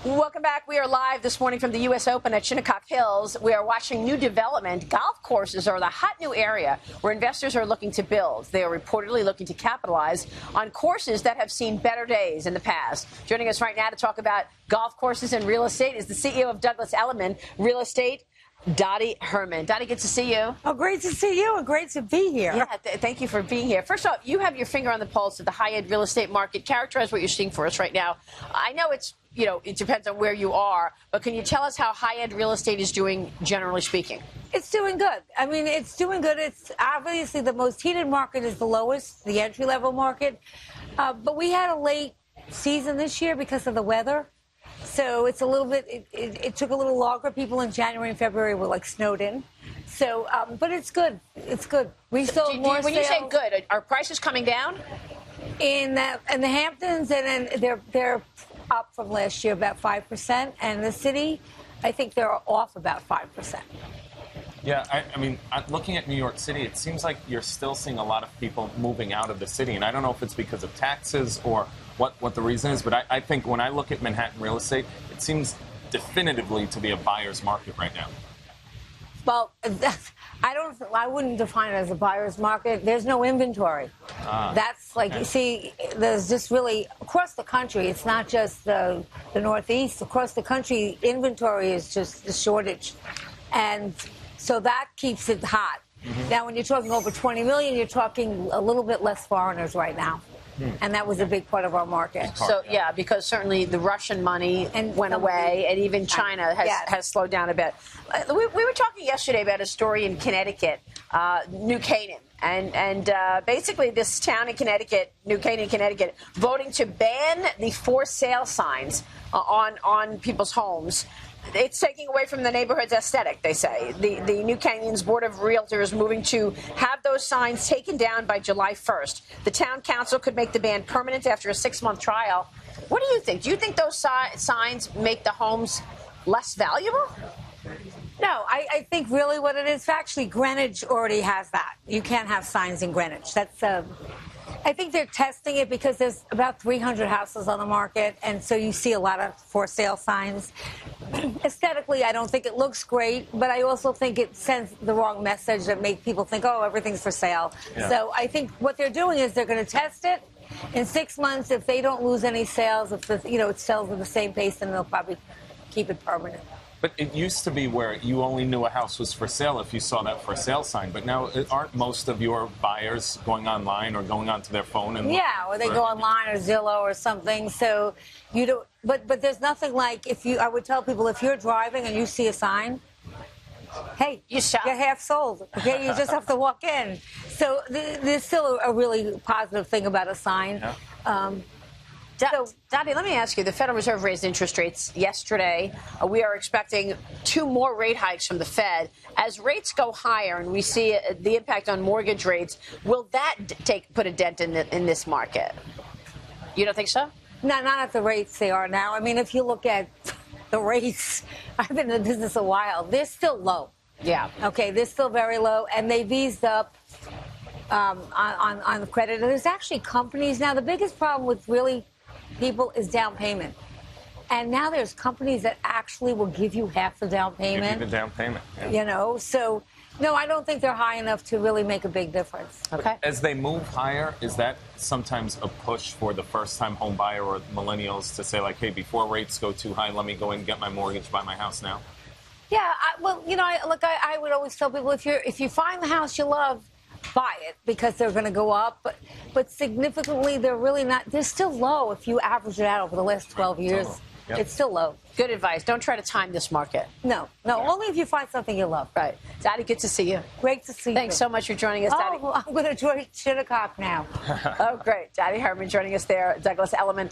Welcome back. We are live this morning from the U.S. Open at Shinnecock Hills. We are watching new development. Golf courses are the hot new area where investors are looking to build. They are reportedly looking to capitalize on courses that have seen better days in the past. Joining us right now to talk about golf courses and real estate is the CEO of Douglas Elliman Real Estate, Dottie Herman. Dottie, good to see you. Oh, great to see you and great to be here. Yeah, thank you for being here. First off, you have your finger on the pulse of the high-end real estate market. Characterize what you're seeing for us right now. I know it depends on where you are, but can you tell us how high-end real estate is doing, generally speaking? It's doing good. I mean, it's doing good. It's obviously the most heated market is the lowest, the entry-level market. But we had a late season this year because of the weather. So it's a little bit, it took a little longer. People in January and February were like snowed in. So, but it's good. It's good. We sold more When you say good, are prices coming down? In the Hamptons, and they're up from last year about 5%. And the city, I think they're off about 5%. Yeah, I mean, looking at New York City, it seems like you're still seeing a lot of people moving out of the city. And I don't know if it's because of taxes or what the reason is, but I think when I look at Manhattan real estate, it seems definitively to be a buyer's market right now. Well, I wouldn't define it as a buyer's market. There's no inventory. That's like, you see, there's just really, across the country, it's not just the Northeast. Across the country, inventory is just a shortage. And so that keeps it hot. Mm-hmm. Now, when you're talking over 20 million, you're talking a little bit less foreigners right now. And that was a big part of our market. So, yeah, because certainly the Russian money went away, and even China has slowed down a bit. We were talking yesterday about a story in Connecticut, New Canaan. And basically this town in Connecticut, New Canaan, Connecticut, voting to ban the for sale signs on people's homes. It's taking away from the neighborhood's aesthetic, they say. The New Canaan's Board of Realtors moving to have those signs taken down by July 1st. The town council could make the ban permanent after a 6-month trial. What do you think? Do you think those signs make the homes less valuable? No, I think really what it is, actually, Greenwich already has that. You can't have signs in Greenwich. That's I think they're testing it because there's about 300 houses on the market, and so you see a lot of for sale signs. Aesthetically, I don't think it looks great, but I also think it sends the wrong message that makes people think, oh, everything's for sale. Yeah. So I think what they're doing is they're going to test it. In 6 months, if they don't lose any sales, if it sells at the same pace, then they'll probably keep it permanent. But it used to be where you only knew a house was for sale if you saw that for sale sign. But now, aren't most of your buyers going online or going onto their phone? And or they go online or Zillow or something. So you don't. But there's nothing like I would tell people, if you're driving and you see a sign, hey, you're half sold. Okay, you just have to walk in. So there's still a really positive thing about a sign. Yeah. Dottie, let me ask you, the Federal Reserve raised interest rates yesterday. We are expecting 2 more rate hikes from the Fed. As rates go higher and we see the impact on mortgage rates, will that put a dent in this market? You don't think so? No, not at the rates they are now. I mean, if you look at the rates, I've been in the business a while, they're still low. Yeah. Okay, they're still very low, and they've eased up on the credit. And there's actually companies now. The biggest problem with really people is down payment. And now there's companies that actually will give you half the down payment. Give you the down payment. Yeah. So, no, I don't think they're high enough to really make a big difference. Okay. As they move higher, is that sometimes a push for the first-time home buyer or millennials to say, like, hey, before rates go too high, let me go and get my mortgage, buy my house now? Yeah, I would always tell people, if you find the house you love, buy it, because they're going to go up, but significantly they're really not. They're still low if you average it out over the last 12 years. Yep. It's still low. Good advice. Don't try to time this market. No, only if you find something you love. Right. Dottie, good to see you. Great to see you. Thanks so much for joining us, Dottie. I'm going to join Shinnecock now. Oh, great. Dottie Herman joining us there, Douglas Elliman.